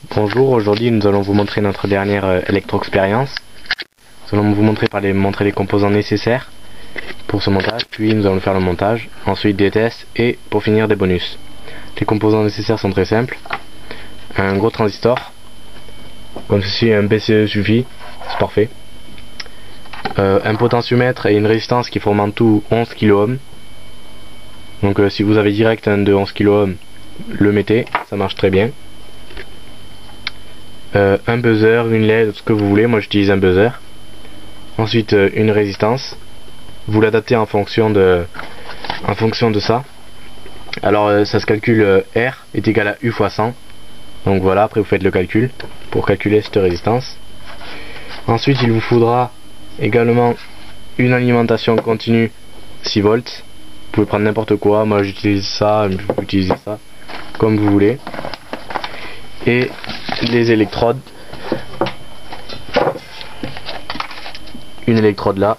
Bonjour, aujourd'hui nous allons vous montrer notre dernière électro-expérience. Nous allons vous montrer les composants nécessaires pour ce montage, puis nous allons faire le montage, ensuite des tests et pour finir des bonus. Les composants nécessaires sont très simples. Un gros transistor, comme ceci, un BCE suffit, c'est parfait. Un potentiomètre et une résistance qui forment en tout 11 kΩ. Donc si vous avez direct un de 11 kΩ, le mettez, ça marche très bien. Un buzzer, une LED, ce que vous voulez, moi j'utilise un buzzer. Ensuite une résistance, vous l'adaptez en fonction de ça. Alors ça se calcule, R est égal à U fois 100. Donc voilà, après vous faites le calcul pour calculer cette résistance. Ensuite il vous faudra également une alimentation continue 6 volts. Vous pouvez prendre n'importe quoi, moi j'utilise ça, vous utilisez ça comme vous voulez. Et les électrodes, une électrode là,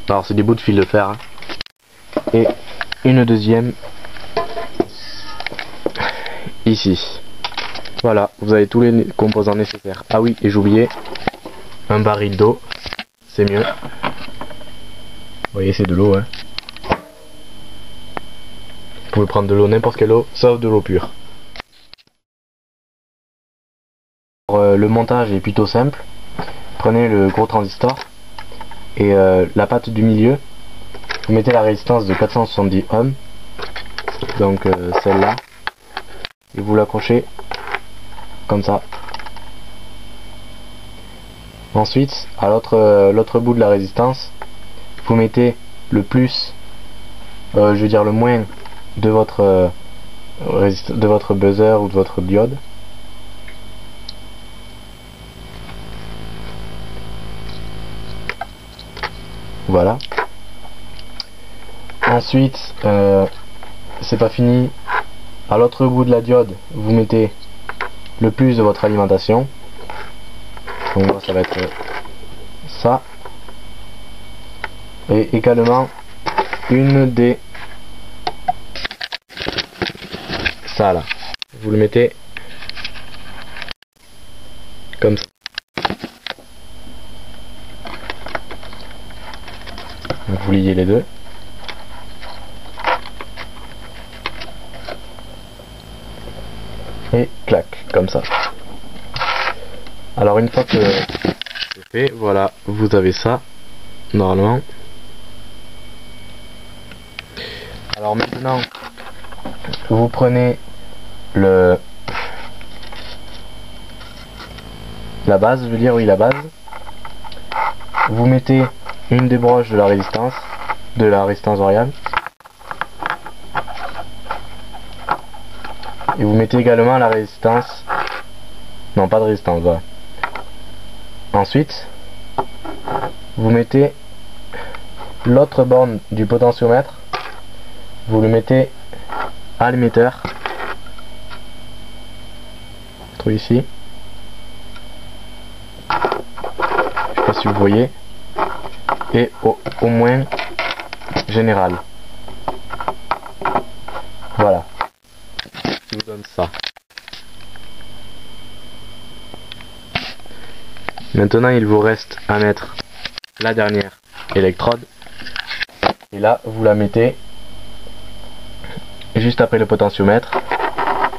alors c'est des bouts de fil de fer, hein. Et une deuxième ici. Voilà, vous avez tous les composants nécessaires. Ah oui, et j'oubliais un baril d'eau, c'est mieux. Vous voyez, c'est de l'eau, hein. Vous pouvez prendre de l'eau, n'importe quelle eau, sauf de l'eau pure. Le montage est plutôt simple. Prenez le gros transistor et la patte du milieu, vous mettez la résistance de 470 ohms, donc celle-là, et vous l'accrochez comme ça. Ensuite, à l'autre bout de la résistance, vous mettez le plus, je veux dire le moins de votre buzzer ou de votre diode. Voilà. Ensuite, c'est pas fini. À l'autre bout de la diode, vous mettez le plus de votre alimentation. Donc moi, ça va être ça. Et également une des ça là. Vous le mettez comme ça. Donc vous liez les deux. Et clac, comme ça. Alors une fois que c'est fait, voilà, vous avez ça, normalement. Alors maintenant, vous prenez la base, je veux dire, oui, la base. Vous mettez une des broches de la résistance variable, et vous mettez également la résistance, non pas de résistance, voilà. Ensuite vous mettez l'autre borne du potentiomètre, vous le mettez à l'émetteur, trouve ici, je sais pas si vous voyez, et au moins général. Voilà. Je vous donne ça. Maintenant il vous reste à mettre la dernière électrode. Et là vous la mettez juste après le potentiomètre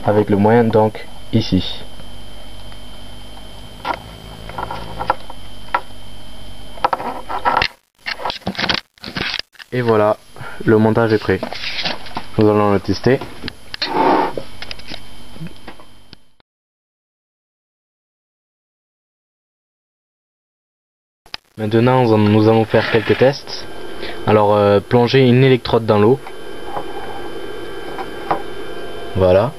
avec le moins, donc ici. Et voilà, le montage est prêt. Nous allons le tester. Maintenant, nous allons faire quelques tests. Alors, plongez une électrode dans l'eau. Voilà.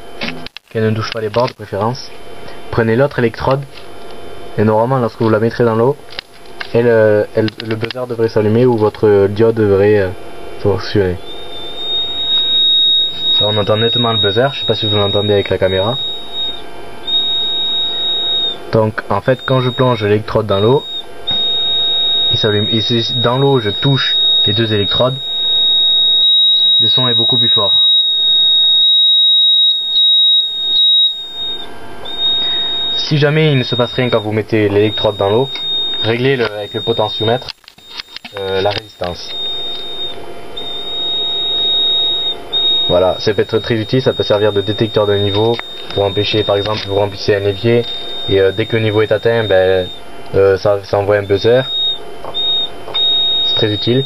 Qu'elle ne touche pas les bords de préférence. Prenez l'autre électrode. Et normalement, lorsque vous la mettrez dans l'eau, le buzzer devrait s'allumer ou votre diode devrait fonctionner. Alors, on entend nettement le buzzer, je sais pas si vous l'entendez avec la caméra. Donc en fait quand je plonge l'électrode dans l'eau, il s'allume. Et si dans l'eau je touche les deux électrodes, le son est beaucoup plus fort. si jamais il ne se passe rien quand vous mettez l'électrode dans l'eau, réglez avec le potentiomètre la résistance. Voilà, ça peut être très utile, ça peut servir de détecteur de niveau pour empêcher, par exemple, vous remplissez un évier et dès que le niveau est atteint, ça envoie un buzzer. C'est très utile.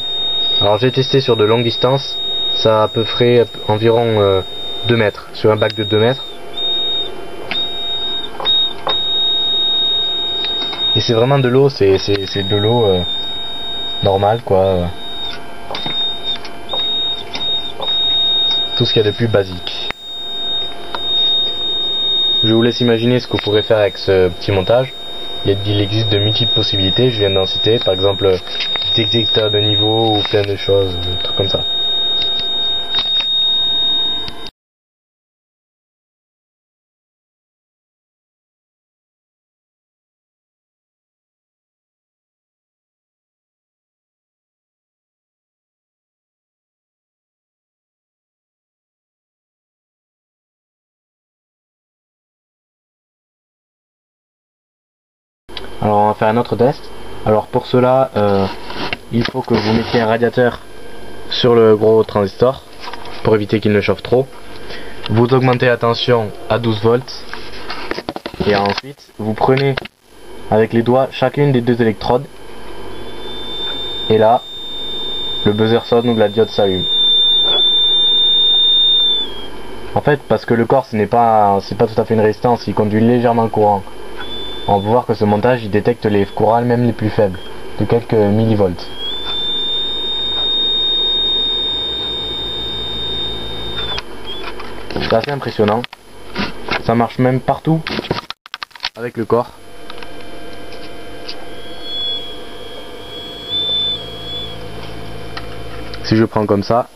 Alors j'ai testé sur de longues distances, ça à peu près environ 2 mètres, sur un bac de 2 mètres. Et c'est vraiment de l'eau, c'est de l'eau normale quoi. Tout ce qu'il y a de plus basique. Je vous laisse imaginer ce que vous pourrez faire avec ce petit montage. Il existe de multiples possibilités, je viens d'en citer, par exemple détecteur de niveau ou plein de choses, des trucs comme ça. Alors on va faire un autre test. Alors pour cela, il faut que vous mettiez un radiateur sur le gros transistor pour éviter qu'il ne chauffe trop. Vous augmentez la tension à 12 volts et ensuite vous prenez avec les doigts chacune des deux électrodes et là le buzzer sonne ou la diode s'allume. En fait, parce que le corps c'est pas tout à fait une résistance, il conduit légèrement le courant. On peut voir que ce montage il détecte les courants même les plus faibles, de quelques millivolts. C'est assez impressionnant. Ça marche même partout avec le corps. Si je prends comme ça,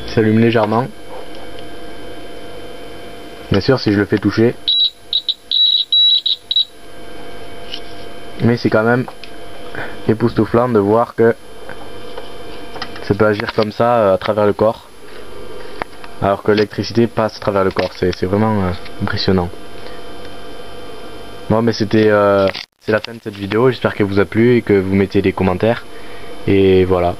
il s'allume légèrement. Bien sûr, si je le fais toucher, mais c'est quand même époustouflant de voir que ça peut agir comme ça à travers le corps, alors que l'électricité passe à travers le corps. C'est vraiment impressionnant. Bon, mais c'est la fin de cette vidéo. J'espère qu'elle vous a plu et que vous mettez des commentaires. Et voilà.